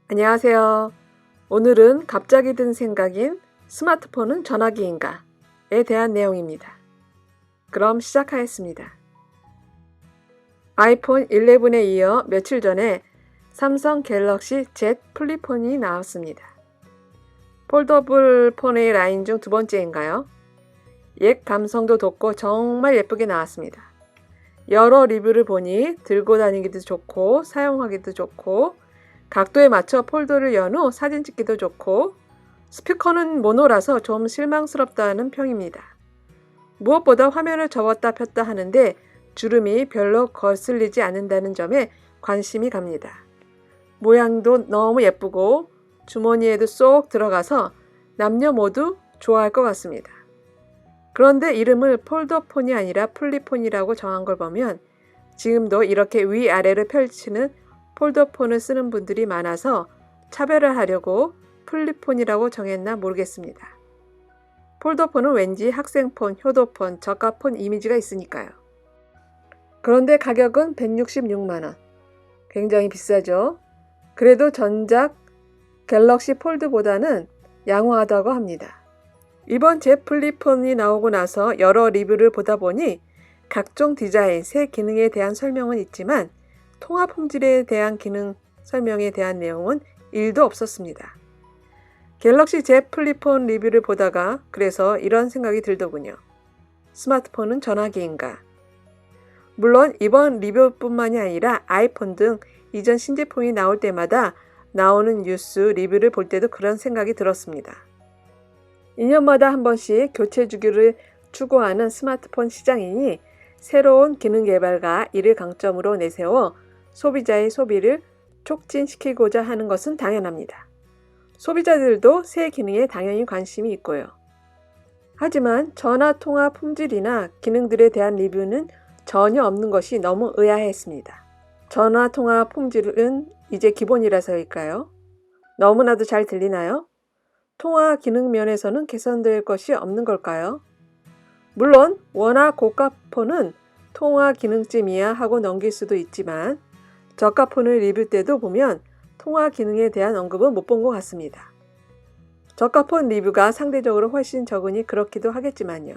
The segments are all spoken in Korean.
안녕하세요. 오늘은 갑자기 든 생각인 스마트폰은 전화기인가에 대한 내용입니다. 그럼 시작하겠습니다. 아이폰 11에 이어 며칠 전에 삼성 갤럭시 Z 플립폰이 나왔습니다. 폴더블 폰의 라인 중 두 번째인가요? 옛 감성도 돋고 정말 예쁘게 나왔습니다. 여러 리뷰를 보니 들고 다니기도 좋고 사용하기도 좋고 각도에 맞춰 폴더를 연 후 사진 찍기도 좋고 스피커는 모노라서 좀 실망스럽다는 평입니다. 무엇보다 화면을 접었다 폈다 하는데 주름이 별로 거슬리지 않는다는 점에 관심이 갑니다. 모양도 너무 예쁘고 주머니에도 쏙 들어가서 남녀 모두 좋아할 것 같습니다. 그런데 이름을 폴더폰이 아니라 플립폰이라고 정한 걸 보면 지금도 이렇게 위아래를 펼치는 폴더폰을 쓰는 분들이 많아서 차별을 하려고 플립폰이라고 정했나 모르겠습니다. 폴더폰은 왠지 학생폰, 효도폰, 저가폰 이미지가 있으니까요. 그런데 가격은 166만원. 굉장히 비싸죠. 그래도 전작 갤럭시 폴드보다는 양호하다고 합니다. 이번 Z 플립폰이 나오고 나서 여러 리뷰를 보다 보니 각종 디자인, 새 기능에 대한 설명은 있지만 통화 품질에 대한 기능 설명에 대한 내용은 1도 없었습니다. 갤럭시 Z 플립폰 리뷰를 보다가 그래서 이런 생각이 들더군요. 스마트폰은 전화기인가? 물론 이번 리뷰뿐만이 아니라 아이폰 등 이전 신제품이 나올 때마다 나오는 뉴스 리뷰를 볼 때도 그런 생각이 들었습니다. 2년마다 한 번씩 교체 주기를 추구하는 스마트폰 시장이니 새로운 기능 개발과 이를 강점으로 내세워 소비자의 소비를 촉진시키고자 하는 것은 당연합니다. 소비자들도 새 기능에 당연히 관심이 있고요. 하지만 전화 통화 품질이나 기능들에 대한 리뷰는 전혀 없는 것이 너무 의아했습니다. 전화 통화 품질은 이제 기본이라서일까요? 너무나도 잘 들리나요? 통화 기능 면에서는 개선될 것이 없는 걸까요? 물론 워낙 고가 폰은 통화 기능쯤이야 하고 넘길 수도 있지만 저가 폰을 리뷰 때도 보면 통화 기능에 대한 언급은 못 본 것 같습니다. 저가 폰 리뷰가 상대적으로 훨씬 적으니 그렇기도 하겠지만요.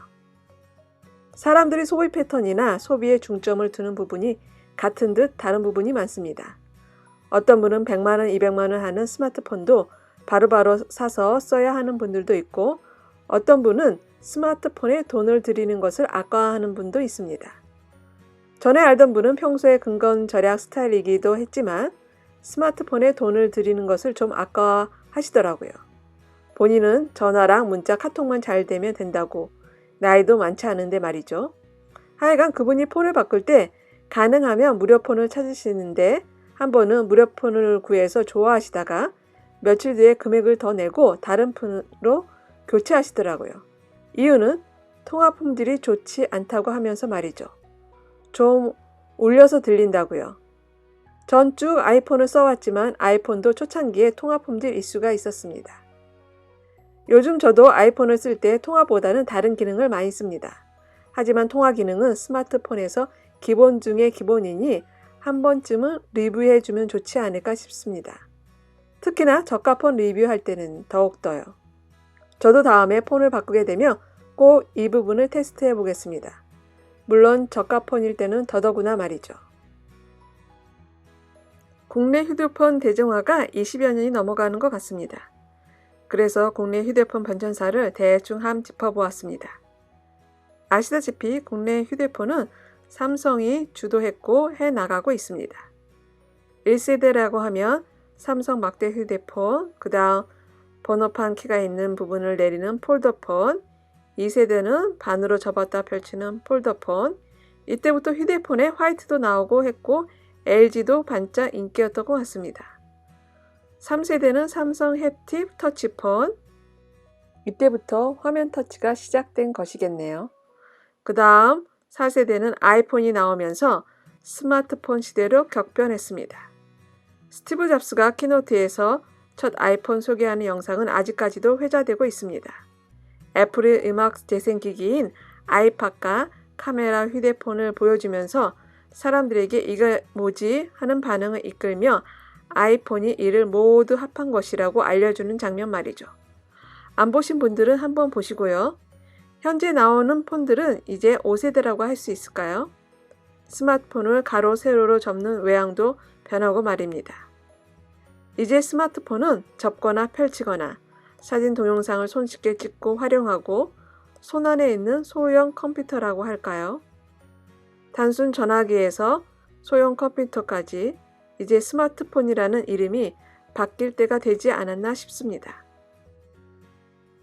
사람들이 소비 패턴이나 소비에 중점을 두는 부분이 같은 듯 다른 부분이 많습니다. 어떤 분은 100만원, 200만원 하는 스마트폰도 바로바로 사서 써야 하는 분들도 있고 어떤 분은 스마트폰에 돈을 들이는 것을 아까워하는 분도 있습니다. 전에 알던 분은 평소에 근건 절약 스타일이기도 했지만 스마트폰에 돈을 들이는 것을 좀 아까워하시더라고요. 본인은 전화랑 문자, 카톡만 잘 되면 된다고 나이도 많지 않은데 말이죠. 하여간 그분이 폰을 바꿀 때 가능하면 무료폰을 찾으시는데 한 번은 무료폰을 구해서 좋아하시다가 며칠 뒤에 금액을 더 내고 다른 폰으로 교체하시더라고요. 이유는 통화 품질이 좋지 않다고 하면서 말이죠. 좀 울려서 들린다고요. 전 쭉 아이폰을 써왔지만 아이폰도 초창기에 통화 품질 이슈가 있었습니다. 요즘 저도 아이폰을 쓸 때 통화보다는 다른 기능을 많이 씁니다. 하지만 통화 기능은 스마트폰에서 기본 중에 기본이니 한 번쯤은 리뷰해주면 좋지 않을까 싶습니다. 특히나 저가폰 리뷰할 때는 더욱더요. 저도 다음에 폰을 바꾸게 되면 꼭 이 부분을 테스트해 보겠습니다. 물론 저가폰일 때는 더더구나 말이죠. 국내 휴대폰 대중화가 20여 년이 넘어가는 것 같습니다. 그래서 국내 휴대폰 변천사를 대충 함 짚어보았습니다. 아시다시피 국내 휴대폰은 삼성이 주도했고 해나가고 있습니다. 1세대라고 하면 삼성 막대 휴대폰, 그 다음 번호판 키가 있는 부분을 내리는 폴더폰, 2세대는 반으로 접었다 펼치는 폴더폰, 이때부터 휴대폰에 화이트도 나오고 했고 LG도 반짝 인기였던 것 같습니다. 3세대는 삼성 햅틱 터치폰, 이때부터 화면 터치가 시작된 것이겠네요. 그 다음 4세대는 아이폰이 나오면서 스마트폰 시대로 격변했습니다. 스티브 잡스가 키노트에서 첫 아이폰 소개하는 영상은 아직까지도 회자되고 있습니다. 애플의 음악 재생기기인 아이팟과 카메라 휴대폰을 보여주면서 사람들에게 이게 뭐지 하는 반응을 이끌며 아이폰이 이를 모두 합한 것이라고 알려주는 장면 말이죠. 안 보신 분들은 한번 보시고요. 현재 나오는 폰들은 이제 5세대라고 할 수 있을까요? 스마트폰을 가로 세로로 접는 외양도 변하고 말입니다. 이제 스마트폰은 접거나 펼치거나 사진 동영상을 손쉽게 찍고 활용하고 손안에 있는 소형 컴퓨터라고 할까요? 단순 전화기에서 소형 컴퓨터까지 이제 스마트폰이라는 이름이 바뀔 때가 되지 않았나 싶습니다.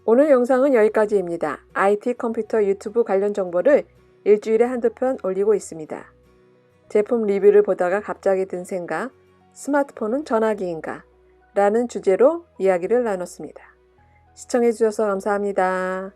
오늘 영상은 여기까지입니다. IT 컴퓨터 유튜브 관련 정보를 일주일에 한두 편 올리고 있습니다. 제품 리뷰를 보다가 갑자기 든 생각, 스마트폰은 전화기인가? 라는 주제로 이야기를 나눴습니다. 시청해주셔서 감사합니다.